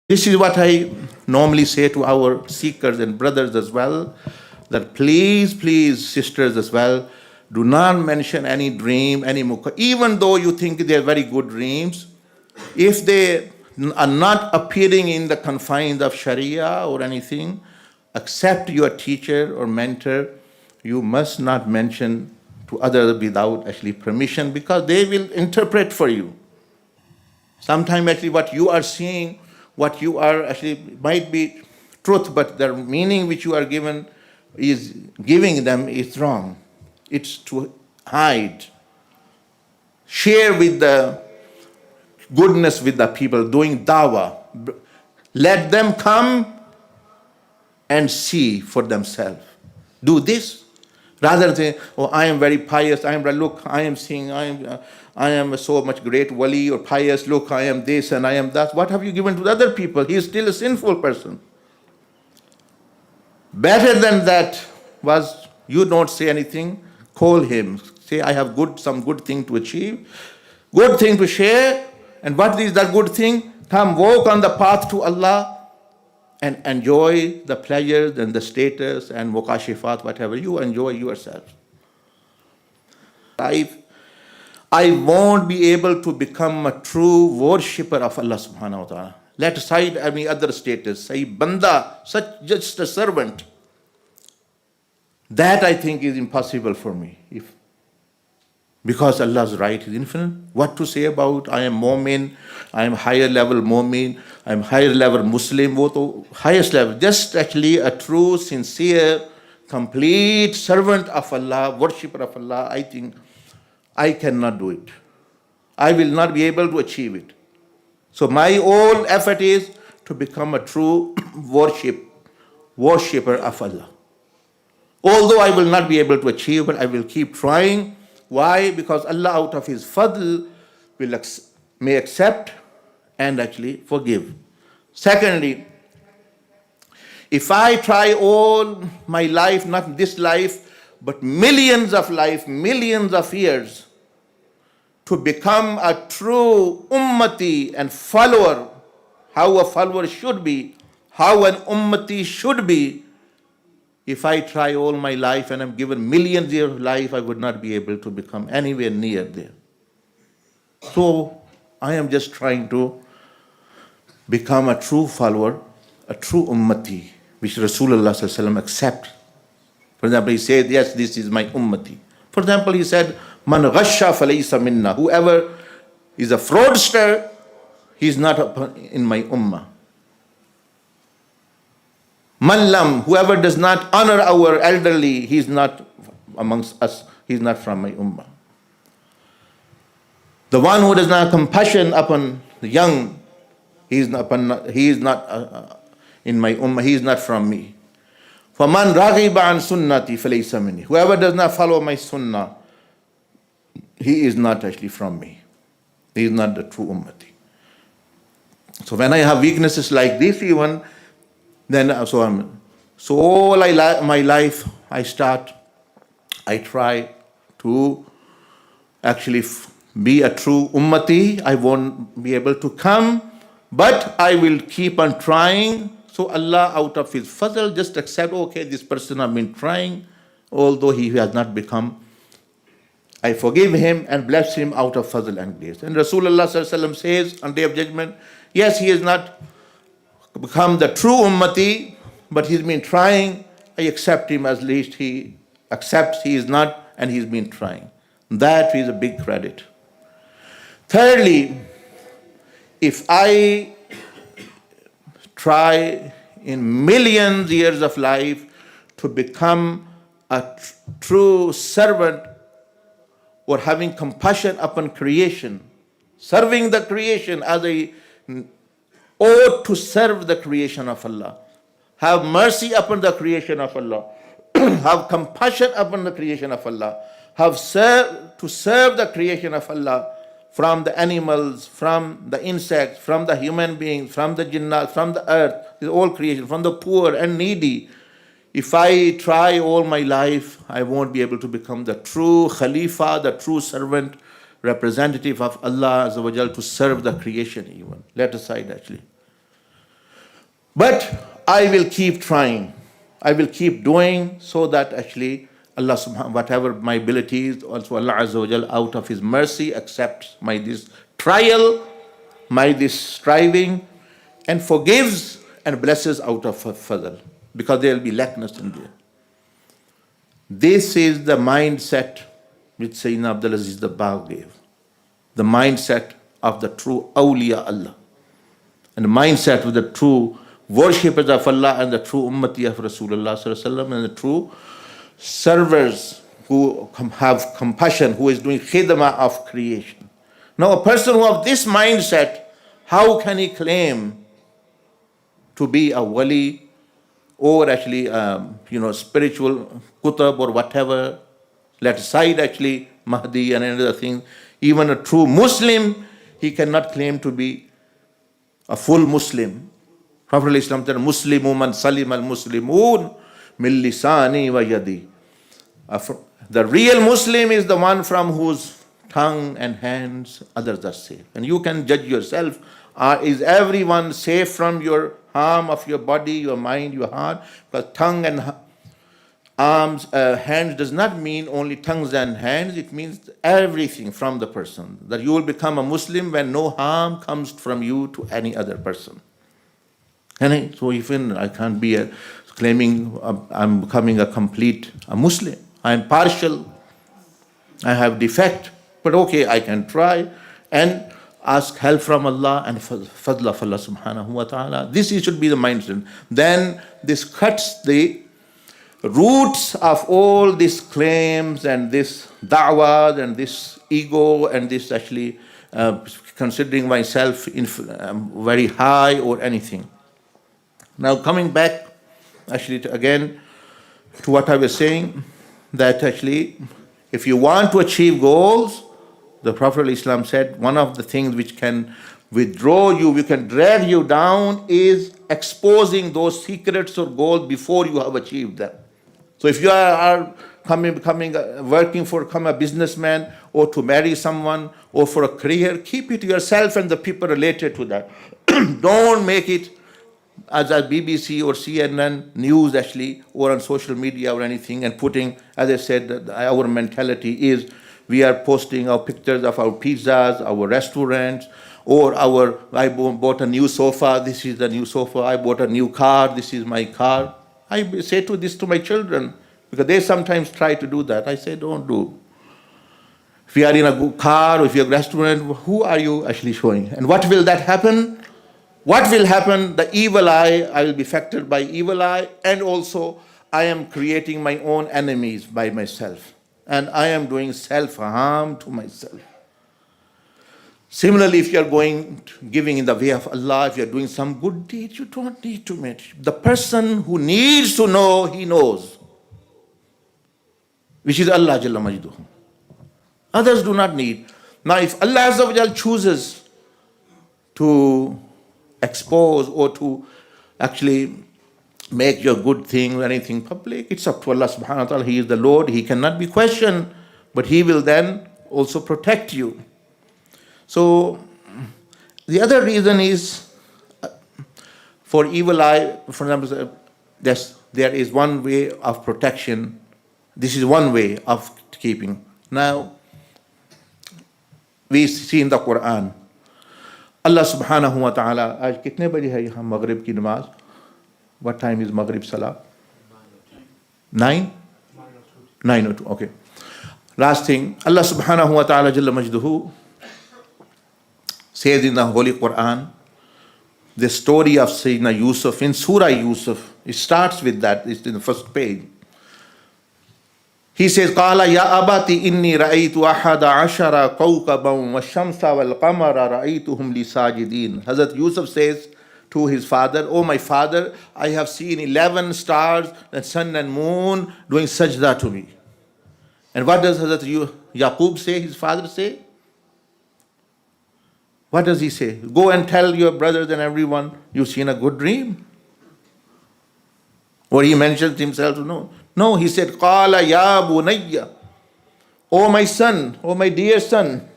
This is what I normally say to our seekers and brothers as well, that please, please, sisters as well, do not mention any dream, any mukha, even though you think they're very good dreams. If they are not appearing in the confines of Sharia or anything, except your teacher or mentor, you must not mention to others without actually permission, because they will interpret for you. Sometimes actually what you are seeing, what you are actually might be truth, but the meaning which you are giving them is wrong. It's to hide. Share with the goodness with the people, doing dawah. Let them come and see for themselves. Do this. Rather than say, oh, I am very pious, look, I am seeing, I am so much great wali or pious, look, I am this and I am that. What have you given to the other people? He is still a sinful person. Better than that was you don't say anything, call him. Say, I have some good thing to achieve, good thing to share. And what is that good thing? Come walk on the path to Allah and enjoy the pleasures and the status and mukashifat, whatever you enjoy yourself. I won't be able to become a true worshipper of Allah subhanahu wa ta'ala. Let aside any other status, say banda, just a servant. That I think is impossible for me. Because Allah's right is infinite. What to say about I am Mu'min, I am higher level Mu'min, I am higher level Muslim, highest level. Just actually a true, sincere, complete servant of Allah, worshipper of Allah, I think I cannot do it. I will not be able to achieve it. So my whole effort is to become a true worshipper of Allah. Although I will not be able to achieve, but I will keep trying. Why? Because Allah out of His fadl may accept and actually forgive. Secondly, if I try all my life, not this life, but millions of life, millions of years, to become a true ummati and follower, how a follower should be, how an ummati should be, if I try all my life and I'm given millions years of life, I would not be able to become anywhere near there. So I am just trying to become a true follower, a true ummati, which Rasulullah sallallahu alaihi wasallam accept. For example, he said, yes, this is my ummati. For example, he said, man ghasha falaysa minna. Whoever is a fraudster, he is not in my ummah. Man lam, whoever does not honor our elderly, he is not amongst us, he is not from my ummah. The one who does not have compassion upon the young, he is not in my ummah, he is not from me. فَمَنْ رَغِبَ عَنْ سُنَّتِي فَلَيْسَ مِنِّي. Whoever does not follow my sunnah, he is not actually from me. He is not the true ummati. So when I have weaknesses like this even, then so all my life I try to actually be a true ummati. I won't be able to come, but I will keep on trying. So Allah out of His fazl just accept, okay, this person has been trying, although he has not become. I forgive him and bless him out of fazl and grace. And Rasulullah sallallahu alaihi wasallam says on Day of Judgment, yes, he has not become the true ummati, but he's been trying. I accept him, as least he accepts he is not, and he's been trying. That is a big credit. Thirdly, if I try in millions years of life to become a true servant or having compassion upon creation, serving the creation as a ought to serve the creation of Allah, have mercy upon the creation of Allah, have compassion upon the creation of Allah, to serve the creation of Allah, from the animals, from the insects, from the human beings, from the jinnat, from the earth, all creation, from the poor and needy. If I try all my life, I won't be able to become the true Khalifa, the true servant, representative of Allah Azza wa Jal to serve the creation even. Let aside actually. But I will keep trying. I will keep doing so that actually Allah subhanahu whatever my ability is, also Allah Azza wa Jal out of His mercy accepts my this trial, my this striving, and forgives and blesses out of fadl, because there will be lackness in there. This is the mindset which Sayyidina Abdul Aziz Dabbagh gave. The mindset of the true awliya Allah. And the mindset of the true worshippers of Allah and the true ummati of Rasulullah sallallahu alaihi wasallam, and the true servers who have compassion, who is doing khidmah of creation. Now a person who has this mindset, how can he claim to be a wali or actually spiritual kutab or whatever, let aside actually Mahdi and another thing. Even a true Muslim, he cannot claim to be a full Muslim. Prophet Islam said, Muslimu man salim al muslimun min lisani wa yadi. The real Muslim is the one from whose tongue and hands others are safe. And you can judge yourself. Is everyone safe from your harm of your body, your mind, your heart? But tongue and arms, hands does not mean only tongues and hands. It means everything from the person. That you will become a Muslim when no harm comes from you to any other person. And so even I can't be claiming I'm becoming a complete Muslim. I'm partial. I have defect. But okay, I can try and ask help from Allah and fadl of Allah subhanahu wa ta'ala. This should be the mindset. Then this cuts the roots of all these claims and this da'wah and this ego and this actually considering myself very high or anything. Now coming back actually again to what I was saying, that actually if you want to achieve goals, the Prophet ﷺ said one of the things which can withdraw you, we can drag you down, is exposing those secrets or goals before you have achieved them. So if you are working for become a businessman or to marry someone or for a career, keep it to yourself and the people related to that. Don't make it as a BBC or CNN news actually, or on social media or anything, and putting, as I said, our mentality is we are posting our pictures of our pizzas, our restaurants, or I bought a new sofa, this is the new sofa, I bought a new car, this is my car. I say this to my children, because they sometimes try to do that. I say, don't do. If you are in a good car or if you're a restaurant, who are you actually showing? And what will that happen? What will happen? The evil eye, I will be affected by evil eye, and also I am creating my own enemies by myself. And I am doing self-harm to myself. Similarly, if you are giving in the way of Allah, if you are doing some good deeds, you don't need to make. The person who needs to know, he knows. Which is Allah Jalla Majduhu. Others do not need. Now, if Allah Azza wa Jal chooses to expose or to actually make your good thing or anything public, it's up to Allah subhanahu wa ta'ala. He is the Lord, He cannot be questioned, but He will then also protect you. So the other reason is for evil eye, for example, there is one way of protection. This is one way of keeping. Now, we see in the Quran, Allah subhanahu wa ta'ala, आज कितने बजे है यहाँ मगरिब की नमाज? What time is Maghrib Salah? 9? 9:02, okay. Last thing, Allah subhanahu wa ta'ala Jalla Majduhu says in the Holy Quran, the story of Sayyidina Yusuf in Surah Yusuf. It starts with that, it's in the first page. He says, قَالَ يَا أَبَتِ إِنِّي رَأَيْتُ أَحَدَ عَشَرَ كَوْكَبًا وَالشَّمْسَ وَالْقَمَرَ رَأَيْتُهُمْ لِي سَاجِدِينَ. Hazrat Yusuf says to his father, oh my father, I have seen 11 stars, the sun and moon doing sajda to me. And what does Hazrat Yaqub say, his father say? What does he say? Go and tell your brothers and everyone, you've seen a good dream. Or he mentions himself, no. No, he said, قَالَ يَا بُنَيَّ. Oh my son, oh my dear son,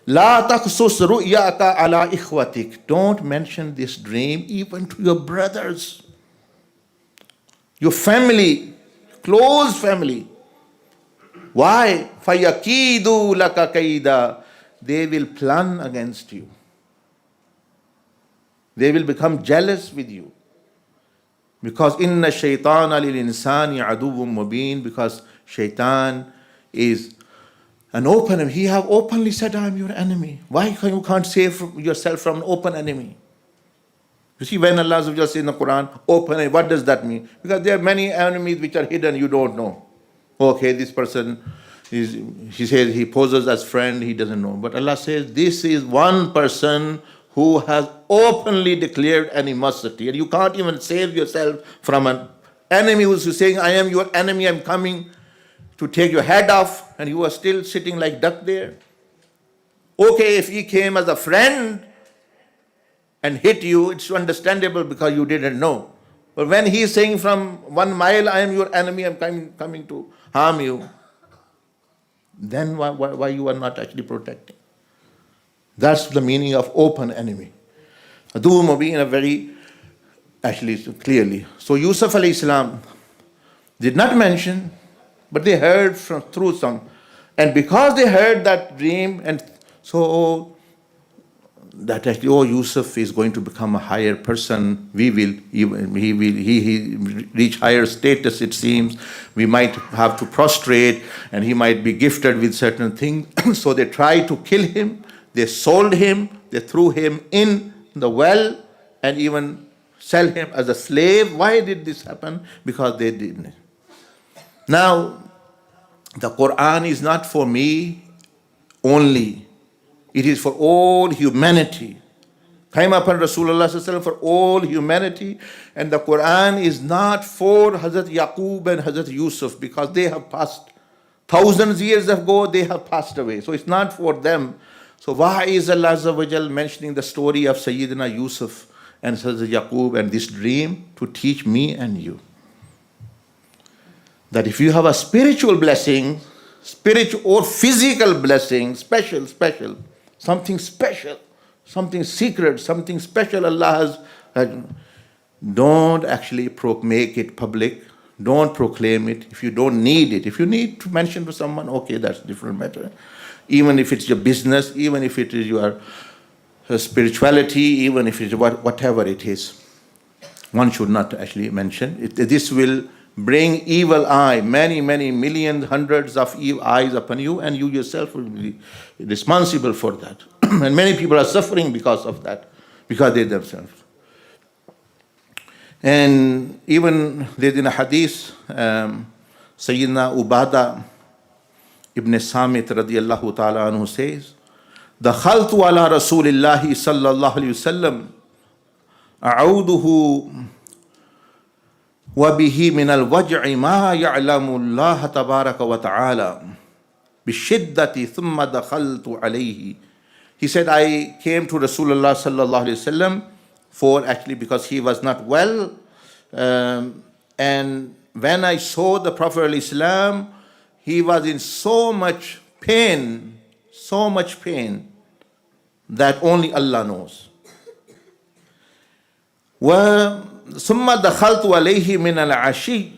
La taqsus ru'yaka ala ikhwatik. Don't mention this dream even to your brothers, your family, close family. Why? Fayakidu laka kaida. They will plan against you. They will become jealous with you. Because inna shaytana lil insani aduwwun mubin, because shaitan is an open enemy. He have openly said, I am your enemy. Why you can't save yourself from an open enemy? You see, when Allah says in the Quran, open enemy, what does that mean? Because there are many enemies which are hidden, you don't know. Okay, this person he says he poses as friend, he doesn't know. But Allah says this is one person who has openly declared animosity, and you can't even save yourself from an enemy who's saying, I am your enemy, I'm coming to take your head off, and you are still sitting like duck there. Okay, if he came as a friend and hit you, it's understandable because you didn't know. But when he is saying from 1 mile, I am your enemy, I'm coming to harm you, then why you are not actually protecting? That's the meaning of open enemy. Adu Mubin, a very, actually clearly. So Yusuf alayhi salam did not mention, but they heard through some. And because they heard that dream, and so that actually, Yusuf is going to become a higher person. He reach higher status, it seems. We might have to prostrate, and he might be gifted with certain things. So they tried to kill him. They sold him. They threw him in the well, and even sell him as a slave. Why did this happen? Because they didn't. Now, the Quran is not for me only. It is for all humanity. Came upon Rasulullah for all humanity. And the Quran is not for Hazrat Yaqub and Hazrat Yusuf, because they have passed. Thousands of years ago, they have passed away. So it's not for them. So why is Allah Azza wa Jal mentioning the story of Sayyidina Yusuf and Hazrat Yaqub and this dream? To teach me and you that if you have a spiritual blessing, spiritual or physical blessing, special, something special, something secret, something special Allah has, don't actually make it public. Don't proclaim it if you don't need it. If you need to mention to someone, okay, that's a different matter. Even if it's your business, even if it is your spirituality, even if it's whatever it is, one should not actually mention it. This will bring evil eye, many millions, hundreds of evil eyes upon you, and you yourself will be responsible for that. And many people are suffering because of that, because they themselves. And even there's in a hadith, Sayyidina Ubadah ibn Samit radiyallahu ta'ala anhu says, دخلت على رسول الله صلى الله عليه وسلم أعوذه وبه من الوجع ما يعلم الله تبارك وتعالى بالشدة ثم دخلت عليه. He said, I came to Rasulullah sallallahu alaihi wasallam for actually because he was not well, and when I saw the Prophet alayhi salam, he was in so much pain that only Allah knows. ثم دخلت عليه من العشي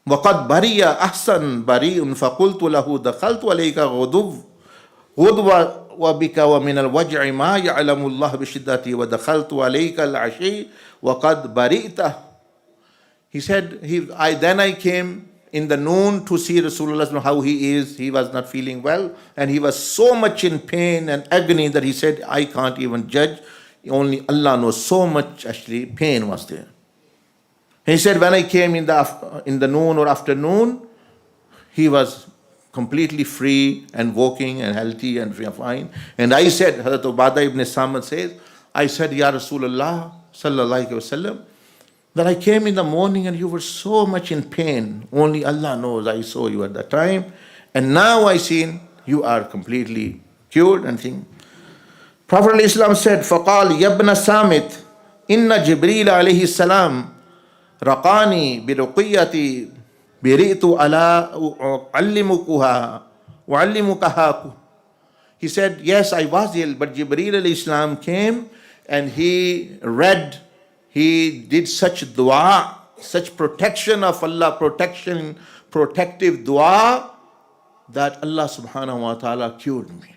وقد برئ أحسن بريء فقلت له دخلت عليك غدوة وبك ومن الوجع ما يعلم الله بشدته ودخلت عليك العشي وقد برئت. He said, then I came in the noon to see Rasulullah how he is. He was not feeling well, and he was so much in pain and agony that he said, I can't even judge. Only Allah knows. So much actually pain was there. He said, when I came in the noon or afternoon, he was completely free and walking and healthy and fine. And I said, Hazrat Ubadah ibn Samit says, I said, Ya Rasulullah sallallahu alaihi wasallam, that I came in the morning and you were so much in pain. Only Allah knows. I saw you at that time, and now I seen you are completely cured and things. Prophet ﷺ said, فَقَالْ يَبْنَ سَامِتْ إِنَّ جِبْرِيلَ عَلَيْهِ السَّلَامِ رَقَانِي بِرُقِيَّةِ بِرِئْتُ أَلَا أُعَلِّمُكَهَا. He said, yes, I was ill, but Jibreel alayhi salam came and he read, he did such dua, such protection of Allah, protective dua, that Allah subhanahu wa ta'ala cured me.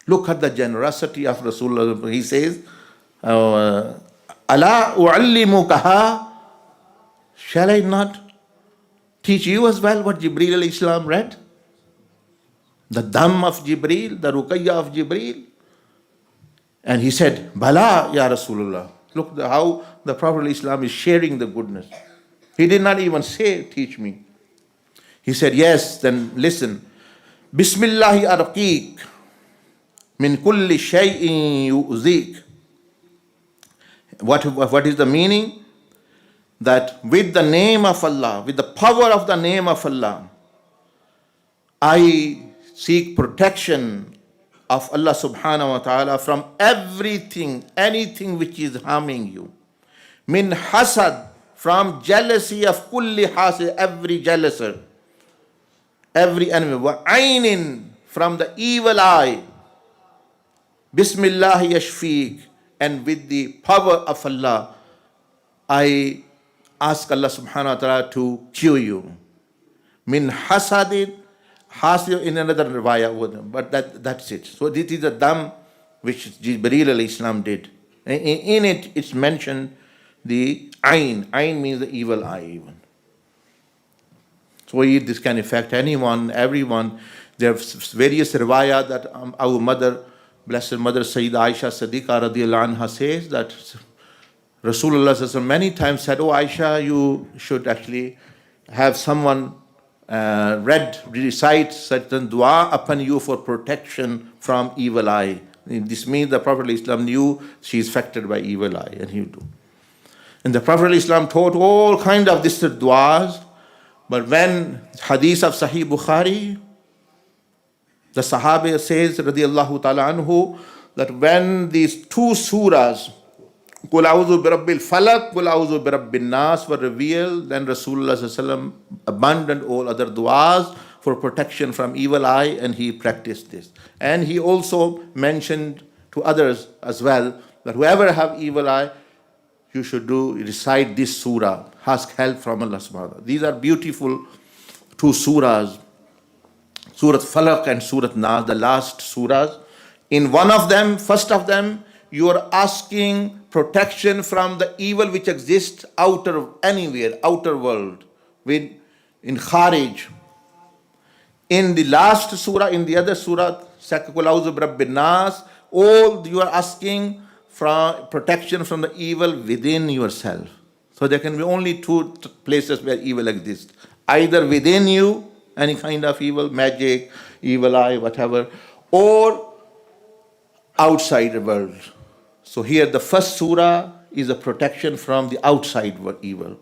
Look at the generosity of Rasulullah. He says, Ala u'allimukaha, shall I not teach you as well what Jibreel alayhi salam read? The Dam of Jibreel, the Ruqayya of Jibreel. And he said, Bala, Ya Rasulullah. Look how the Prophet ﷺ is sharing the goodness. He did not even say, teach me. He said, yes, then listen. Bismillahi arqiq min kulli shay'in yu'zik. What is the meaning? That with the name of Allah, with the power of the name of Allah, I seek protection of Allah subhanahu wa ta'ala from everything, anything which is harming you. Min hasad, from jealousy of kulli hasad, every jealouser, every enemy. Wa ainin, from the evil eye. Bismillah yashfiq, and with the power of Allah, I ask Allah subhanahu wa ta'ala to cure you. Min hasadin, hasid in another riwayah with them, but that's it. So this is the dam which Jibreel alayhi salam did. In it, it's mentioned the ayn. Ayn means the evil eye even. So this can affect anyone, everyone. There are various riwayah that our mother, Blessed Mother Sayyidah Aisha Siddiqa radiallahu anha says that Rasulullah sallallahu alaihi wasallam many times said, oh Aisha, you should actually have someone recite certain dua upon you for protection from evil eye. This means the Prophet ﷺ knew she is affected by evil eye, and he would do. And the Prophet ﷺ taught all kind of these duas, but when hadith of Sahih Bukhari, the Sahabi says, radiyallahu ta'ala anhu, that when these two surahs, Qul a'udhu bi rabbil falaq, Qul a'udhu bi rabbin nas, were revealed, then Rasulullah sallallahu alaihi wasallam abandoned all other du'as for protection from evil eye, and he practiced this. And he also mentioned to others as well that whoever have evil eye, you should recite this surah, ask help from Allah subhanahu wa ta'ala. These are beautiful two surahs, Surah Falaq and Surah Nas, the last surahs. In one of them, first of them, you are asking protection from the evil which exists anywhere, outer world, in Kharij. In the last surah, in the other surah, Qul a'udhu bi rabbin nas, all you are asking from protection from the evil within yourself. So there can be only two places where evil exists. Either within you, any kind of evil, magic, evil eye, whatever, or outside the world. So here the first surah is a protection from the outside evil.